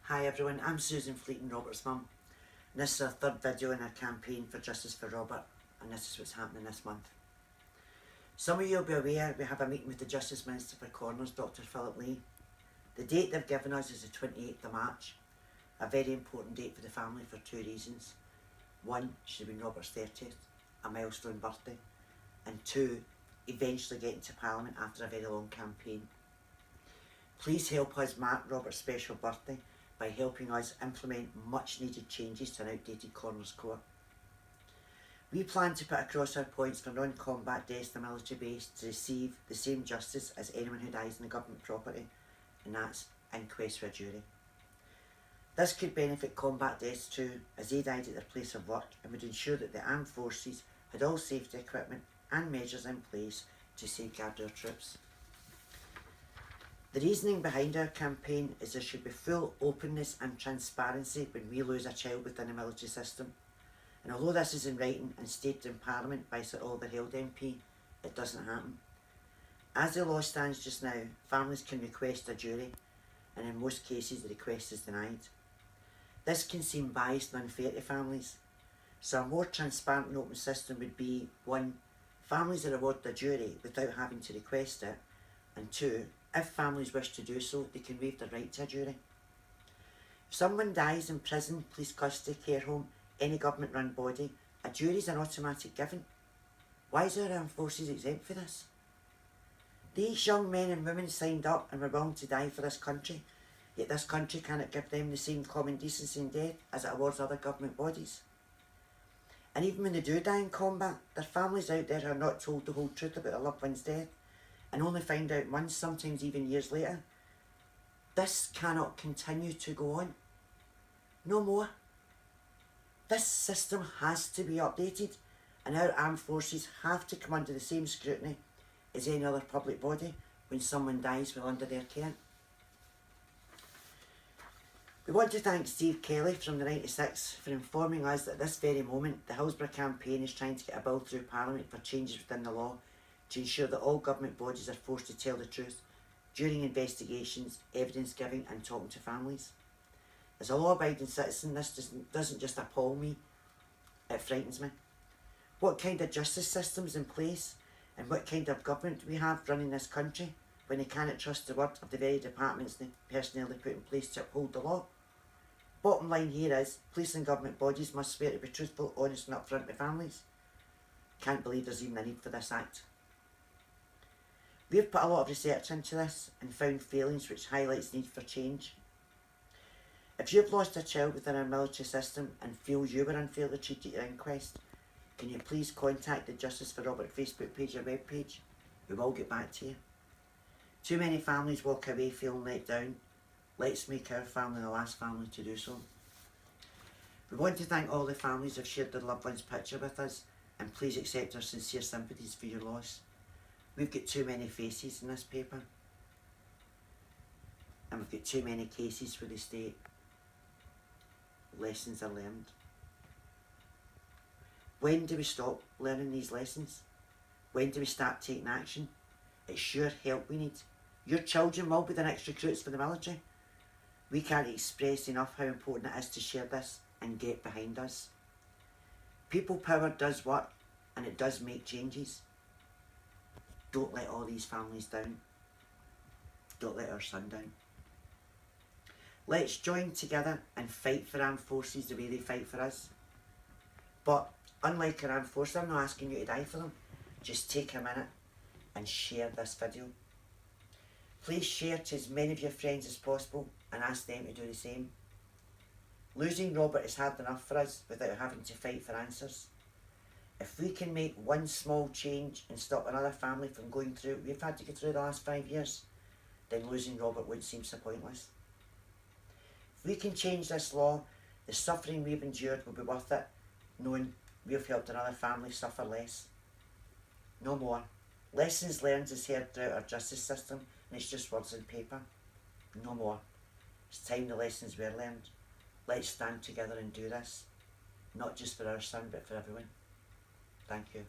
Hi everyone, I'm Susan Fleeton, Robert's mum, and this is our third video in our campaign for Justice for Robert, and this is what's happening this month. Some of you will be aware we have a meeting with the Justice Minister for Corners, Dr Philip Lee. The date they've given us is the 28th of March, a very important date for the family for two reasons. One, should have been Robert's 30th, a milestone birthday, and two, eventually getting to Parliament after a very long campaign. Please help us mark Robert's special birthday by helping us implement much needed changes to an outdated Corners Court. We plan to put across our points for non-combat deaths in the military base to receive the same justice as anyone who dies in the government property, and that's inquest for a jury. This could benefit combat deaths too, as they died at their place of work, and would ensure that the armed forces had all safety equipment and measures in place to safeguard our troops. The reasoning behind our campaign is there should be full openness and transparency when we lose a child within the military system. And although this is in writing and stated in Parliament by Sir Oliver Held MP, it doesn't happen. As the law stands just now, families can request a jury, and in most cases the request is denied. This can seem biased and unfair to families, so a more transparent and open system would be: 1. Families are awarded a jury without having to request it, and 2. If families wish to do so, they can waive their right to a jury. If someone dies in prison, police custody, care home, any government-run body, a jury is an automatic given. Why is our armed forces exempt for this? These young men and women signed up and were willing to die for this country, yet this country cannot give them the same common decency in death as it awards other government bodies. And even when they do die in combat, their families out there are not told the whole truth about their loved one's death, and only find out months, sometimes even years later. This cannot continue to go on. No more. This system has to be updated, and our armed forces have to come under the same scrutiny as any other public body when someone dies while under their care. We want to thank Steve Kelly from the 96 for informing us that at this very moment the Hillsborough campaign is trying to get a bill through Parliament for changes within the law to ensure that all government bodies are forced to tell the truth during investigations, evidence giving and talking to families. As a law-abiding citizen, this doesn't just appall me, it frightens me. What kind of justice system is in place, and what kind of government do we have running this country when they cannot trust the word of the very departments and the personnel they put in place to uphold the law? Bottom line here is, police and government bodies must swear to be truthful, honest and upfront with families. Can't believe there's even a need for this act. We've put a lot of research into this and found failings which highlights the need for change. If you've lost a child within our military system and feel you were unfairly treated at your inquest, can you please contact the Justice for Robert Facebook page or web page? We will get back to you. Too many families walk away feeling let down. Let's make our family the last family to do so. We want to thank all the families who have shared their loved one's picture with us, and please accept our sincere sympathies for your loss. We've got too many faces in this paper, and we've got too many cases where they state lessons are learned. When do we stop learning these lessons? When do we start taking action? It's sure help we need. Your children will be the next recruits for the military. We can't express enough how important it is to share this and get behind us. People power does work, and it does make changes. Don't let all these families down. Don't let our son down. Let's join together and fight for armed forces the way they fight for us. But unlike our armed forces, I'm not asking you to die for them. Just take a minute and share this video. Please share to as many of your friends as possible and ask them to do the same. Losing Robert is hard enough for us without having to fight for answers. If we can make one small change and stop another family from going through what we've had to go through the last 5 years, then losing Robert would seem so pointless. If we can change this law, the suffering we've endured will be worth it, knowing we've helped another family suffer less. No more. Lessons learned is heard throughout our justice system, and it's just words on paper. No more. It's time the lessons were learned. Let's stand together and do this, not just for our son, but for everyone. Thank you.